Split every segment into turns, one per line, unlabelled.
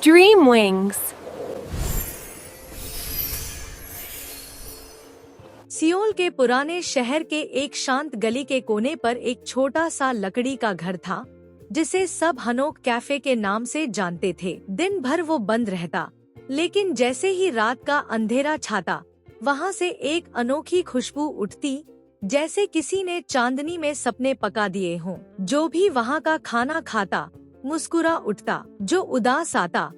Dream Wings।
Seoul के पुराने शहर के एक शांत गली के कोने पर एक छोटा सा लकड़ी का घर था, जिसे सब हनोक कैफे के नाम से जानते थे। दिन भर वो बंद रहता, लेकिन जैसे ही रात का अंधेरा छाता, वहाँ से एक अनोखी खुशबू उठती, जैसे किसी ने चांदनी में सपने पका दिए हों। जो भी वहाँ का खाना खाता, मुस्कुरा उठता। जो उदास आता,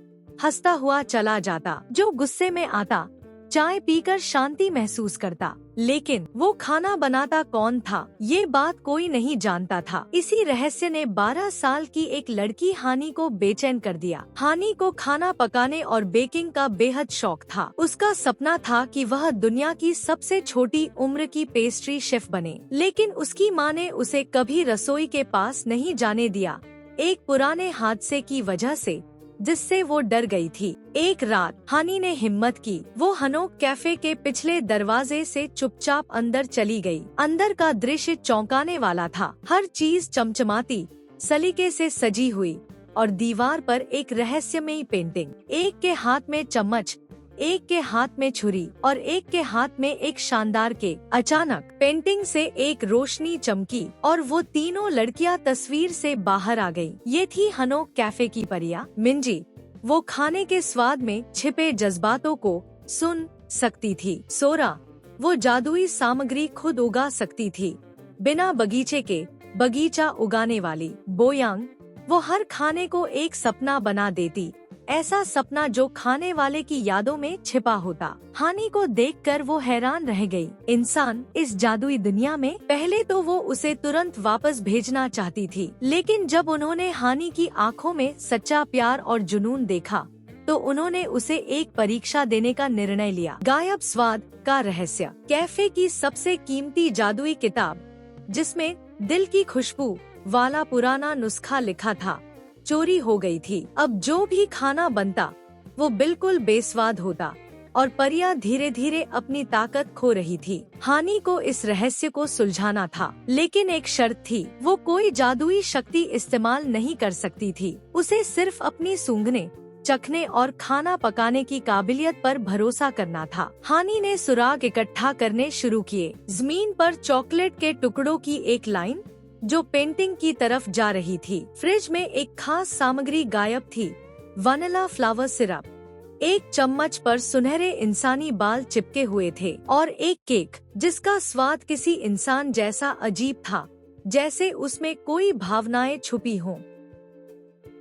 हंसता हुआ चला जाता। जो गुस्से में आता, चाय पीकर शांति महसूस करता। लेकिन वो खाना बनाता कौन था, ये बात कोई नहीं जानता था। इसी रहस्य ने 12 साल की एक लड़की हानी को बेचैन कर दिया। हानी को खाना पकाने और बेकिंग का बेहद शौक था। उसका सपना था कि वह दुनिया की सबसे छोटी उम्र की पेस्ट्री शेफ बने, लेकिन उसकी माँ ने उसे कभी रसोई के पास नहीं जाने दिया, एक पुराने हादसे की वजह से, जिससे वो डर गई थी। एक रात हानी ने हिम्मत की। वो हनोक कैफे के पिछले दरवाजे से चुपचाप अंदर चली गई। अंदर का दृश्य चौंकाने वाला था। हर चीज चमचमाती, सलीके से सजी हुई, और दीवार पर एक रहस्यमयी पेंटिंग। एक के हाथ में चम्मच, एक के हाथ में छुरी और एक के हाथ में एक शानदार केक। अचानक पेंटिंग से एक रोशनी चमकी और वो तीनों लड़कियां तस्वीर से बाहर आ गईं। ये थी हनोक कैफे की परियां। मिंजी, वो खाने के स्वाद में छिपे जज्बातों को सुन सकती थी। सोरा, वो जादुई सामग्री खुद उगा सकती थी, बिना बगीचे के बगीचा उगाने वाली। बोयांग, वो हर खाने को एक सपना बना देती, ऐसा सपना जो खाने वाले की यादों में छिपा होता। हानी को देखकर वो हैरान रह गई। इंसान इस जादुई दुनिया में। पहले तो वो उसे तुरंत वापस भेजना चाहती थी, लेकिन जब उन्होंने हानी की आंखों में सच्चा प्यार और जुनून देखा, तो उन्होंने उसे एक परीक्षा देने का निर्णय लिया। गायब स्वाद का रहस्य। कैफे की सबसे कीमती जादुई किताब, जिसमें दिल की खुशबू वाला पुराना नुस्खा लिखा था, चोरी हो गई थी। अब जो भी खाना बनता, वो बिल्कुल बेस्वाद होता, और परियां धीरे धीरे अपनी ताकत खो रही थी। हानी को इस रहस्य को सुलझाना था, लेकिन एक शर्त थी। वो कोई जादुई शक्ति इस्तेमाल नहीं कर सकती थी। उसे सिर्फ अपनी सूंघने, चखने और खाना पकाने की काबिलियत पर भरोसा करना था। हानी ने सुराग इकट्ठा करने शुरू किए। जमीन पर चॉकलेट के टुकड़ों की एक लाइन, जो पेंटिंग की तरफ जा रही थी। फ्रिज में एक खास सामग्री गायब थी, वनीला फ्लावर सिरप। एक चम्मच पर सुनहरे इंसानी बाल चिपके हुए थे, और एक केक जिसका स्वाद किसी इंसान जैसा अजीब था, जैसे उसमें कोई भावनाएं छुपी हों।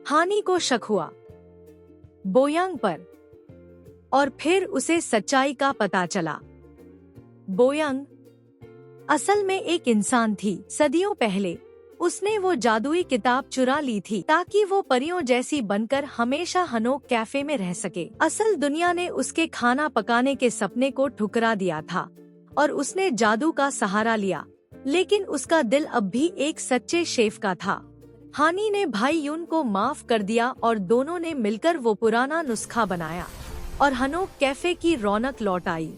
हानी को शक हुआ बोयांग पर, और फिर उसे सच्चाई का पता चला। बोयांग असल में एक इंसान थी। सदियों पहले उसने वो जादुई किताब चुरा ली थी, ताकि वो परियों जैसी बनकर हमेशा हनोक कैफे में रह सके। असल दुनिया ने उसके खाना पकाने के सपने को ठुकरा दिया था, और उसने जादू का सहारा लिया, लेकिन उसका दिल अब भी एक सच्चे शेफ का था। हानी ने भाई यून को माफ कर दिया, और दोनों ने मिलकर वो पुराना नुस्खा बनाया, और हनोक कैफे की रौनक लौट आई।